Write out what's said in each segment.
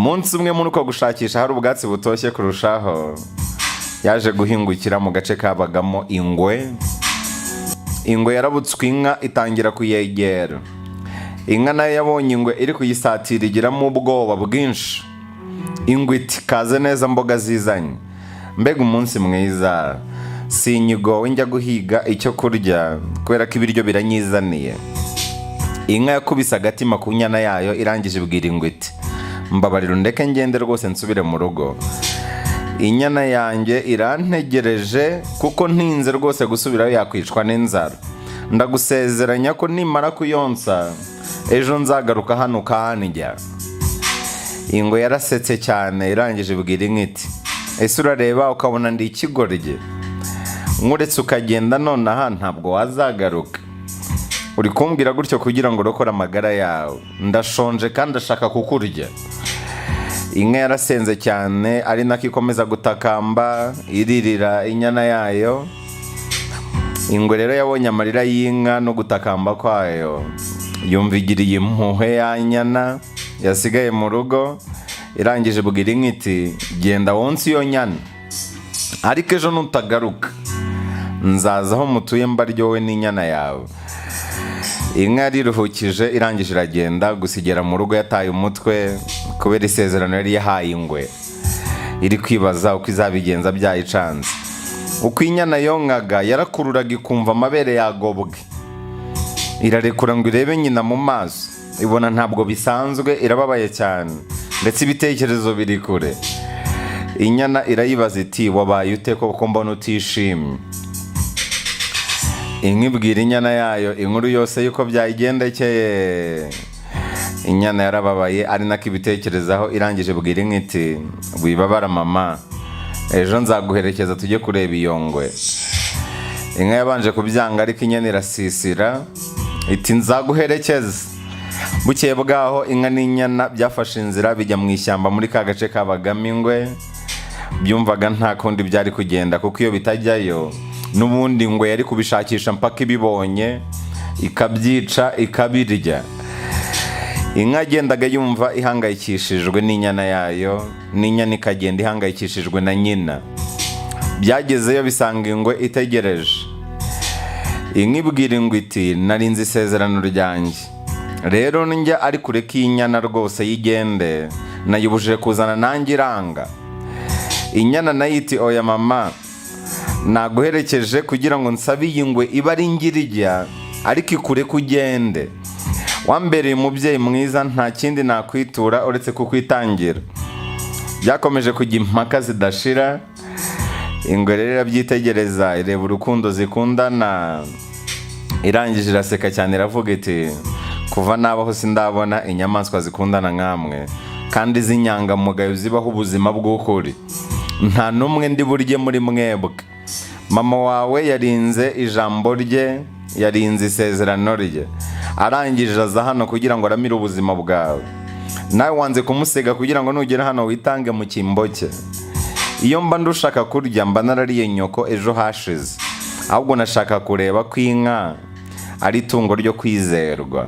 umunsi umwe muri uko gushakisha hari ubwatsi butoshye kurushaho, yaje guhingukira mu gace kabagamo ingwe. Ingwe yarabutswe inka itangira kuyegera. Inka nayo yabonye ingwe iri kuyisatira igiramo ubwoba bwinshi. Ingwe iti kaze neza mboga zizanye, mbega umunsi mwiza, sinyigowe njya guhiga icyo kurya kubera ko ibiryo biranyizaniye. Inka yakubise agatima ku nyana yayo irangije ibwira ingwe iti mbabarira ndeke ngende rwose nsubire mu rugo, inyana yanjye irantegereje kuko ntinze rwose gusubirayo yakwicwa n'inzara. Ndagusezeranya ko nimara kuyonsa ejo nzagaruka hano ukahanijya. Ingwe yarasetse cyane irangije ibwira inka iti ese urareba ukabona ndi ikigoryi, nkuretse ukagenda nonaha ntabwo wazagaruka. Uri kumbwira gutyo kugira ngo urokore amagara yawe, ndashonje kandi ndashaka kukurya. Inka yarasenze cyane ari nako ikomeza gutakamba iririra inyana yayo. Ingwe rero yabonye amarira y'inka no gutakamba kwayo, yumva igiriye impuhwe ya nyana yasigaye mu rugo. Irangije ibwira inka iti genda wonse iyo nyana, ariko ejo nutagaruka nzaza aho mutuye mbaryowe n'inyana yawe. Inka yariruhukije irangije iragenda, gusa igera mu rugo yataye umutwe kubera isezerano yari yahaye ingwe. Iri kwibaza uko izabigenza byayicanze. Uko inyana yonkaga yarakururaga ikumva amabere yagobwe, irarekura ngo irebe nyina mu maso, ibona ntabwo bisanzwe, irababaye cyane ndetse ibitekerezo biri kure. Inyana irayibaza iti wabaye ute koko mbona utishimye? Inka ibwira inyana yayo inkuru yose yuko byayigendekeye. Inyana yarababaye ari nako ibitekerezaho, irangije ibwira inka iti wibabara mama, ejo nzaguherekeza tujye kureba iyo ngwe. Inka yabanje kubyanga ariko inyana irasisira iti nzaguherekeza. Bukeye bwaho inka n'inyana byafashe inzira bijya mu ishyamba muri ka gace kabagamo ingwe. Byumvaga nta kundi byari kugenda kuko iyo bitajyayo n'ubundi ingwe yari kubishakisha mpaka ibibonye ikabyica ikabirya. Inka yagendaga yumva ihangayikishijwe n'inyana yayo, n'inyana ikagenda ihangayikishijwe na nyina. Byagezeyo bisanga ingwe itegereje. Inka ibwira ingwe iti narinze isezerano ryanjye, rero njya ari kure k'inyana rwose yigende, nayibujije kuzana nanjye iranga. Inyana nayo iti oya mama, naguherekeje kugira ngo nsabe iyi ngwe iba ari ngirya ariko ikure kugende. Wambereye umubyeyi mwiza, nta kindi nakwitura uretse kukwitangira. Byakomeje kujya impaka zidashira. Ingwe rero irabyitegereza ireba urukundo zikundana, irangije iraseka cyane iravuga iti kuva nabaho sindabona inyamaswa zikundana nkamwe kandi z'inyangamugayo zibaho ubuzima bw'ukuri. Nta n'umwe ndi burye muri mwebwe. Mama wawe yarinze ijambo rye, yarinze isezerano rye, arangije aza hano kugira ngo aramire ubuzima bwawe. Nawe wanze kumusiga kugira ngo nugera hano witange mu cyimbo cye. Iyo mba ndushaka kurya mba narariye nyoko ejo hashize, ahubwo nashaka kureba ko inka ari itungo ryo kwizerwa.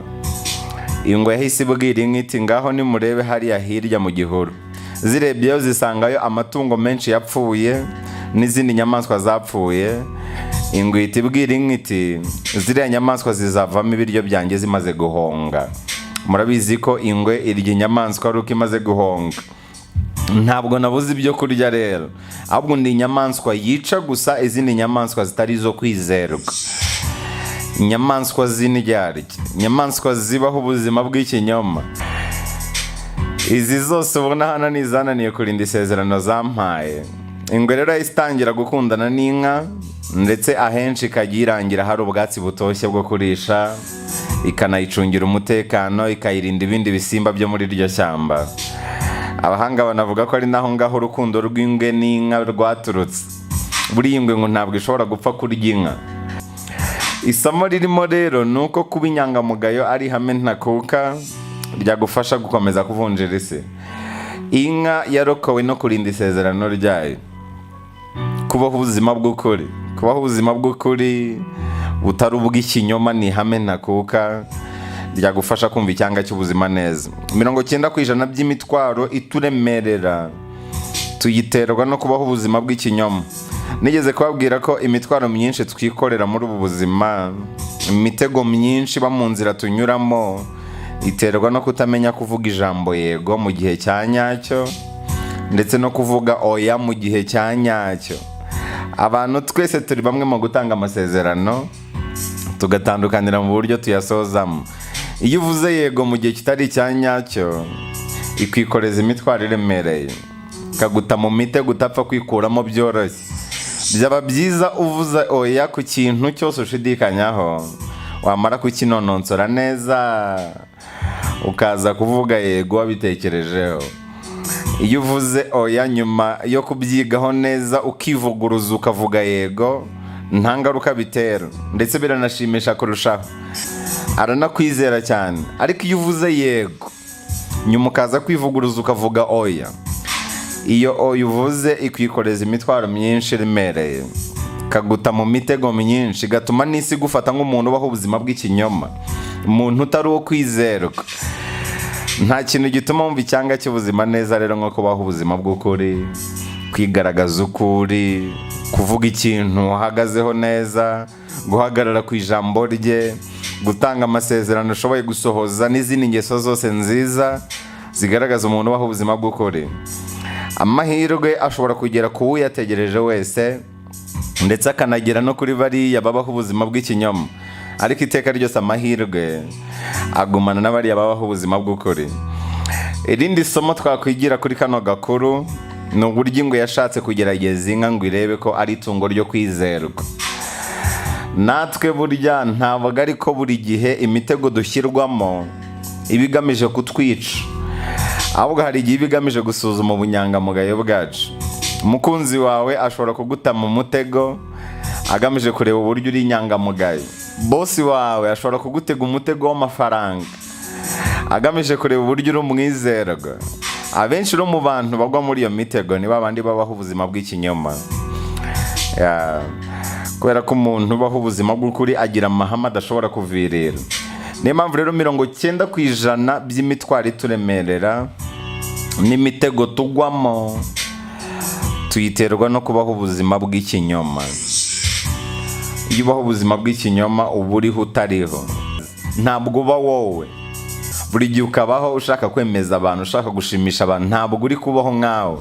Ingwe yahise ibwira inka iti ngaho nimurebe hariya hirya mu gihuru. Zirebyeyo zisangayo amatungo menshi yapfuye n'izindi nyamaswa zapfuye. Ingwe ihita ibwira inka iti ziriya nyamaswa zizavamo ibiryo byanjye zimaze guhonga. Murabizi ko ingwe irya inyamaswa ari uko imaze guhonga. Ntabwo nabuze ibyo kurya rero, ahubwo ndi inyamaswa yica gusa izindi nyamaswa zitari zo kwizerwa. Inyamaswa z'indyarya, inyamaswa zibaho ubuzima bw'ikinyoma. Izi zose ubona hano ni izananiye kurinda isezerano zampaye. Ingwe rero yahise itangira gukundana n'inka, ndetse ahenshi ikajya irangira hari ubwatsi butoshye bwo kurisha, ikanayicungira umutekano, ikayirinda ibindi bisimba byo muri iryo shyamba. Abahanga banavuga ko ari naho ngaho urukundo rw'ingwe n'inka rwaturutse. Buriya ingwe ngo ntabwo ishobora gupfa kurya inka. Isomo ririmo rero ni uko kuba inyangamugayo ari ihame ntakuka ryagufasha gukomeza kuvunjira isi. Inka yarokowe no kurinda isezerano ryayo. Kubaho ubuzima bw'ukuri, kubaho ubuzima bw'ukuri butari ubw'ikinyoma ni ihame ntakuka ryagufasha kumva icyanga cy'ubuzima neza. 90% by'imitwaro ituremerera tuyiterwa no kubaho ubuzima bw'ikinyoma. Nigeze kubabwira ko imitwaro myinshi twikorera muri ubu buzima, imitego myinshi ba mu nzira tunyuramo, iterwa no kutamenya kuvuga ijambo yego mu gihe cya nyacyo, ndetse no kuvuga oya mu gihe cya nyacyo. Abantu twese turi bamwe mu gutanga amasezerano, tugatandukanira mu buryo tuyasozamo. Iyo uvuze yego mu gihe kitari icya nyacyo, ikwikoreza imitwaro iremereye, kaguta mu mitego utapfa kwikuramo byoroshye. Byaba byiza uvuze oya ku kintu cyose ushidikanyaho, wamara kukinononsora neza ukaza kuvuga yego wabitekerejeho. Iyo uvuze oya nyuma yo kubyigaho neza ukivuguruza ukavuga yego, nta ngaruka bitera, ndetse biranashimisha kurushaho, aranakwizera cyane. Ariko iyo uvuze yego nyuma ukaza kwivuguruza ukavuga oya, iyo oya uvuze ikwikoreza imitwaro myinshi iremereye, kaguta mu mitego myinshi, gatuma n'isi gufata nk'umuntu ubaho ubuzima bw'ikinyoma, umuntu utari uwo kwizerwa. Nta kintu gituma wumva icyanga cy'ubuzima neza rero nko kubaho ubuzima bw'ukuri, kwigaragaza ukuri, kuvuga ikintu uhagazeho neza, guhagarara ku ijambo rye, gutanga amasezerano ushoboye gusohoza, n'izindi ngeso zose nziza zigaragaza umuntu ubaho ubuzima bw'ukuri. Amahirwe ashobora kugera ku uyategereje wese, ndetse akanagera no kuri bariya babaho ubuzima bw'ikinyoma, ariko iteka ryose amahirwe agumana n'abariya babaho ubuzima bw'ukuri. Irindi somo twakwigira kuri kano gakuru ni uburyo ingwe yashatse kugerageza inka ngo irebe ko ari itungo ryo kwizerwa. Natwe burya ntabwo ariko buri gihe imitego dushyirwamo iba igamije kutwica, ahubwo hari igihe iba igamije gusuzuma ubunyangamugayo bwacu. Umukunzi wawe ashobora kuguta mu mutego agamije kureba uburyo uri inyangamugayo. Bosi wawe ashobora kugutega umutego w'amafaranga agamije kureba uburyo uri umwizerwa. Abenshi no mu bantu bagwa muri iyo mitego ni babandi babaho ubuzima bw'ikinyoma, kubera ko umuntu ubaho ubuzima bw'ukuri agira amahame adashobora kuvirira. Niyo mpamvu rero 90% by'imitwaro ituremerera n'imitego tugwamo tuyiterwa no kubaho ubuzima bw'ikinyoma. Iyo ubaho ubuzima bw'ikinyoma uba uriho utariho, ntabwo uba wowe. Buri gihe ukabaho ushaka kwemeza abantu, ushaka gushimisha abantu, ntabwo uri kubaho nkawe.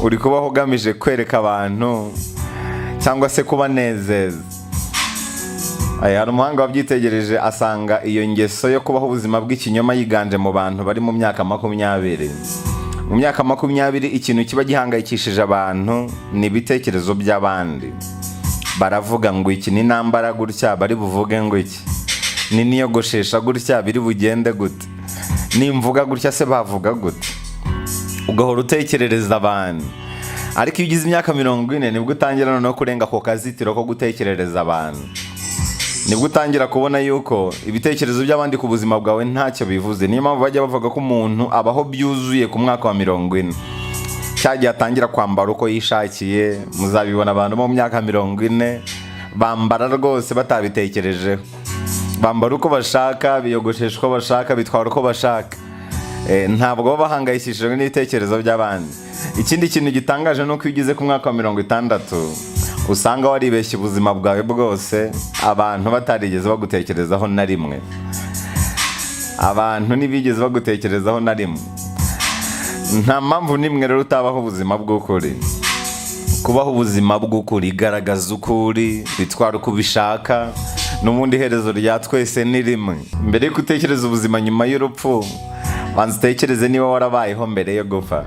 Uri kubaho ugamije kwereka abantu cyangwa se kubanezeza. Hari umuhanga wabyitegereje asanga iyo ngeso yo kubaho ubuzima bw'ikinyoma yiganje mu bantu bari mu myaka 20. Mu myaka 20 ikintu kiba gihangayikishije abantu ni ibitekerezo by'abandi. Baravuga ngo iki ni nambara gutya, bari buvuge ngo iki ni niyogoshesha gutya, biri bugende gute, nimvuga gutya se bavuga gute. Ugahora utekerereza abantu. Ariko iyo ugize imyaka 40 nibwo utangira no kurenga ako kazitiro ko gutekerereza abantu. Nibwo utangira kubona yuko ibitekerezo by'abandi ku buzima bwawe ntacyo bivuze. Niyo mpamvu bajya bavuga ko umuntu abaho byuzuye ku mwaka wa 40. Cyagiye atangira kwambara uko yishakiye. Muzabibona abantu mu myaka 40 bambara rwose batabitekerejeho. Bambara uko bashaka, biyogoshesha uko bashaka, bitwara uko bashaka. Ntabwo baba bahangayikishijwe n'ibitekerezo by'abandi. Ikindi kintu gitangaje nuko iyo ugeze ku mwaka wa 60 usanga waribeshye ubuzima bwawe bwose, abantu batarigeze bagutekerezaho na rimwe. Abantu ntibigeze bagutekerezaho na rimwe. Nta mpamvu nimwe rero utabaho ubuzima bw'ukuri. Kubaho ubuzima bw'ukuri, garagaza ukuri, bitwara uko ubishaka, n'ubundi herezo rya twese ni rimwe. Mbere yo gutekereza ubuzima nyuma y'urupfu, banza utekereze niba warabayeho mbere yo gupfa.